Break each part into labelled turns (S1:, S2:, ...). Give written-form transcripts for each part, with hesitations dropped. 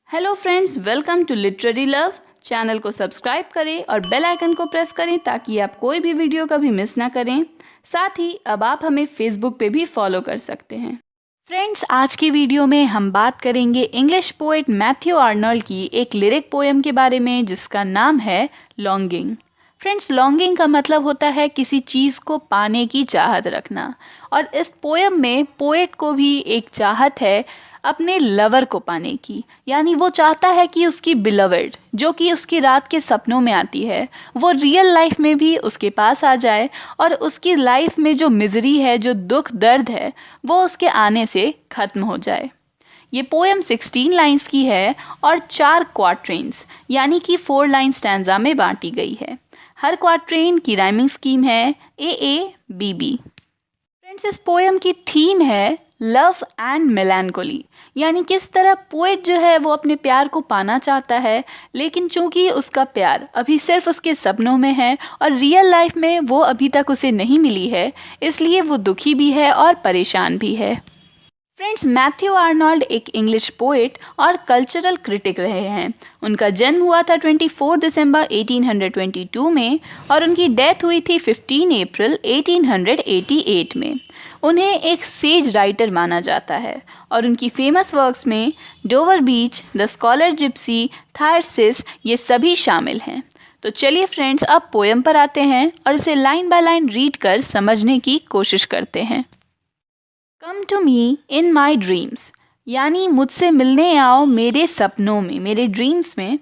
S1: Hello friends, welcome to literary love. Channel को subscribe करें और बेल आइकन को प्रेस करें ताकि आप कोई भी वीडियो कभी मिस ना करें। साथ ही अब आप हमें फेसबुक पे भी फॉलो कर सकते हैं। फ्रेंड्स, आज की वीडियो में हम बात करेंगे इंग्लिश पोएट मैथ्यू आर्नल्ड की एक लिरिक पोएम के बारे में जिसका नाम है लॉन्गिंग। फ्रेंड्स, लॉन्गिंग का मतलब होता है किसी चीज़ को पाने की चाहत रखना, और इस पोएम में पोएट को भी एक चाहत है अपने लवर को पाने की। यानी वो चाहता है कि उसकी बिलवर्ड, जो कि उसकी रात के सपनों में आती है, वो रियल लाइफ में भी उसके पास आ जाए और उसकी लाइफ में जो मिजरी है, जो दुख दर्द है, वो उसके आने से ख़त्म हो जाए। ये पोएम 16 लाइंस की है और 4 क्वाट्रेन्स यानी कि 4 लाइन स्टैंजा में बांटी गई है। हर क्वाट्रेन की राइमिंग स्कीम है AABB। फ्रेंड्स, इस पोएम की थीम है लव एंड मेलैंकोली, यानी किस तरह पोएट जो है वो अपने प्यार को पाना चाहता है, लेकिन चूंकि उसका प्यार अभी सिर्फ उसके सपनों में है और रियल लाइफ में वो अभी तक उसे नहीं मिली है, इसलिए वो दुखी भी है और परेशान भी है। फ्रेंड्स, मैथ्यू आर्नल्ड एक इंग्लिश पोएट और कल्चरल क्रिटिक रहे हैं। उनका जन्म हुआ था 24 दिसंबर 1822 में और उनकी डेथ हुई थी 15 अप्रैल 1888 में। उन्हें एक सेज राइटर माना जाता है और उनकी फेमस वर्क्स में Dover Beach, the Scholar Gypsy, Thyrsis, ये सभी शामिल हैं। तो चलिए फ्रेंड्स, अब पोएम पर आते हैं और इसे लाइन बाय लाइन रीड कर समझने की कोशिश करते हैं। Come to me in my dreams, यानी मुझसे मिलने आओ मेरे सपनों में, मेरे ड्रीम्स में।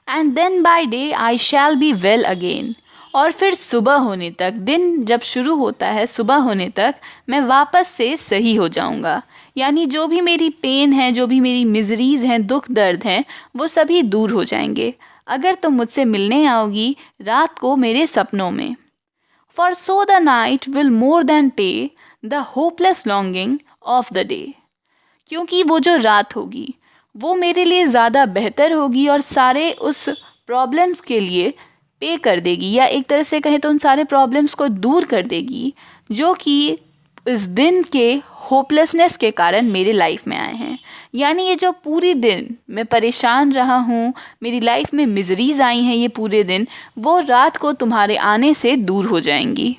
S1: And then by day I shall be well again, और फिर सुबह होने तक, दिन जब शुरू होता है सुबह होने तक, मैं वापस से सही हो जाऊंगा। यानी जो भी मेरी पेन है, जो भी मेरी मिजरीज हैं, दुख दर्द हैं, वो सभी दूर हो जाएंगे अगर तुम मुझसे मिलने आओगी रात को मेरे सपनों में। For so the night will more than pay the hopeless longing of the day, क्योंकि वो जो रात होगी वो मेरे लिए ज़्यादा बेहतर होगी और सारे उस प्रॉब्लम्स के लिए पे कर देगी, या एक तरह से कहें तो उन सारे प्रॉब्लम्स को दूर कर देगी जो कि इस दिन के होपलेसनेस के कारण मेरे लाइफ में आए हैं। यानी ये जो पूरी दिन मैं परेशान रहा हूँ, मेरी लाइफ में मिजरीज आई हैं ये पूरे दिन, वो रात को तुम्हारे आने से दूर हो जाएंगी।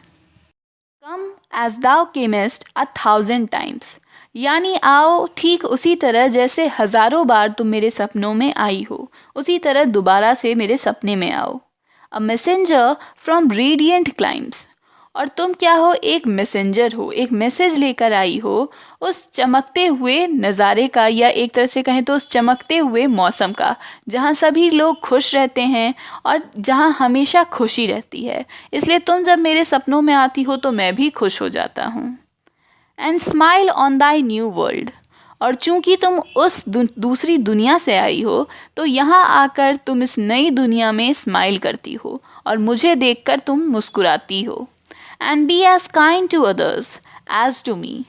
S1: कम एज दाउ केमेस्ट 1000 टाइम्स, यानी आओ ठीक उसी तरह जैसे हज़ारों बार तुम मेरे सपनों में आई हो, उसी तरह दोबारा से मेरे सपने में आओ। A messenger from radiant climbs, और तुम क्या हो, एक मैसेंजर हो, एक मैसेज लेकर आई हो उस चमकते हुए नज़ारे का, या एक तरह से कहें तो उस चमकते हुए मौसम का, जहाँ सभी लोग खुश रहते हैं और जहाँ हमेशा खुशी रहती है। इसलिए तुम जब मेरे सपनों में आती हो तो मैं भी खुश हो जाता हूँ। And smile on Dai new world, और चूंकि तुम उस दूसरी दुनिया से आई हो तो यहाँ आकर तुम इस नई दुनिया में स्माइल करती हो और मुझे देखकर तुम मुस्कुराती हो। And be as kind to others as to me,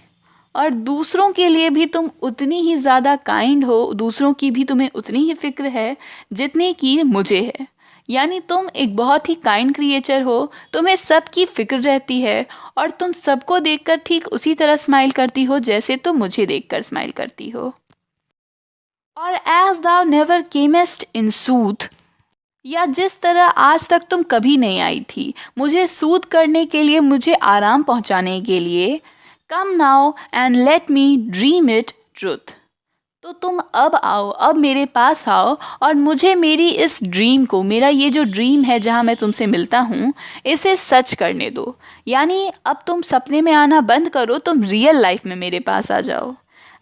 S1: और दूसरों के लिए भी तुम उतनी ही ज़्यादा काइंड हो, दूसरों की भी तुम्हें उतनी ही फिक्र है जितनी कि मुझे है। यानी तुम एक बहुत ही काइंड क्रिएचर हो, तुम्हें सबकी फिक्र रहती है और तुम सबको देखकर ठीक उसी तरह स्माइल करती हो जैसे तुम मुझे देखकर स्माइल करती हो। और एज दाउ नेवर केमेस्ट इन सूथ, या जिस तरह आज तक तुम कभी नहीं आई थी मुझे सूद करने के लिए, मुझे आराम पहुंचाने के लिए। Come now and let me dream it truth, तो तुम अब आओ, अब मेरे पास आओ और मुझे मेरी इस ड्रीम को, मेरा ये जो ड्रीम है जहाँ मैं तुमसे मिलता हूँ, इसे सच करने दो। यानी अब तुम सपने में आना बंद करो, तुम रियल लाइफ में मेरे पास आ जाओ।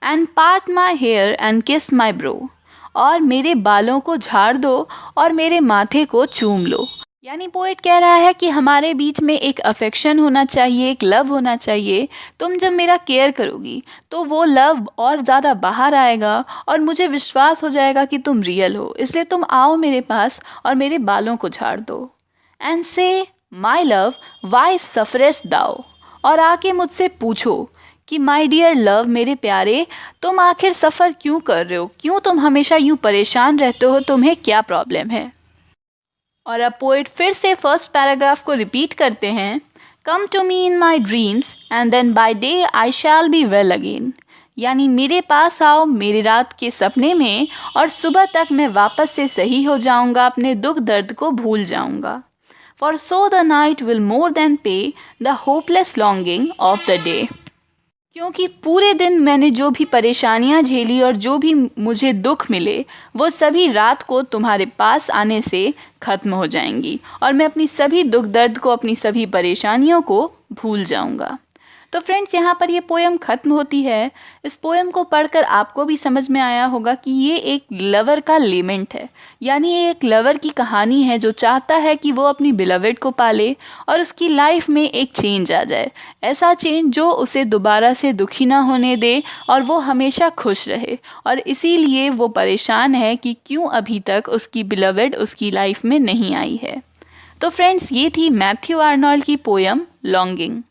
S1: And part my hair and kiss my bro, और मेरे बालों को झाड़ दो और मेरे माथे को चूम लो। यानी पोएट कह रहा है कि हमारे बीच में एक अफेक्शन होना चाहिए, एक लव होना चाहिए। तुम जब मेरा केयर करोगी तो वो लव और ज़्यादा बाहर आएगा और मुझे विश्वास हो जाएगा कि तुम रियल हो। इसलिए तुम आओ मेरे पास और मेरे बालों को झाड़ दो। एंड से माई लव वाई सफरेस्ट दाओ, और आके मुझसे पूछो कि माय डियर लव, मेरे प्यारे, तुम आखिर सफ़र क्यों कर रहे हो, क्यों तुम हमेशा यूँ परेशान रहते हो, तुम्हें क्या प्रॉब्लम है। और अब पोएट फिर से फर्स्ट पैराग्राफ को रिपीट करते हैं। Come to me in my dreams and then by day I shall be well again, यानी मेरे पास आओ मेरी रात के सपने में, और सुबह तक मैं वापस से सही हो जाऊंगा, अपने दुख दर्द को भूल जाऊंगा। For so the night will more than pay the hopeless longing of the day। क्योंकि पूरे दिन मैंने जो भी परेशानियां झेली और जो भी मुझे दुख मिले, वो सभी रात को तुम्हारे पास आने से ख़त्म हो जाएंगी और मैं अपनी सभी दुख दर्द को, अपनी सभी परेशानियों को भूल जाऊंगा। तो फ्रेंड्स, यहाँ पर ये पोएम ख़त्म होती है। इस पोएम को पढ़कर आपको भी समझ में आया होगा कि ये एक लवर का लेमेंट है, यानी ये एक लवर की कहानी है जो चाहता है कि वो अपनी बिलवेड को पाले और उसकी लाइफ में एक चेंज आ जाए, ऐसा चेंज जो उसे दोबारा से दुखी ना होने दे और वो हमेशा खुश रहे। और इसीलिए वो परेशान है कि क्यों अभी तक उसकी बिलवेड उसकी लाइफ में नहीं आई है। तो फ्रेंड्स, ये थी मैथ्यू आर्नोल्ड की पोएम लॉन्गिंग।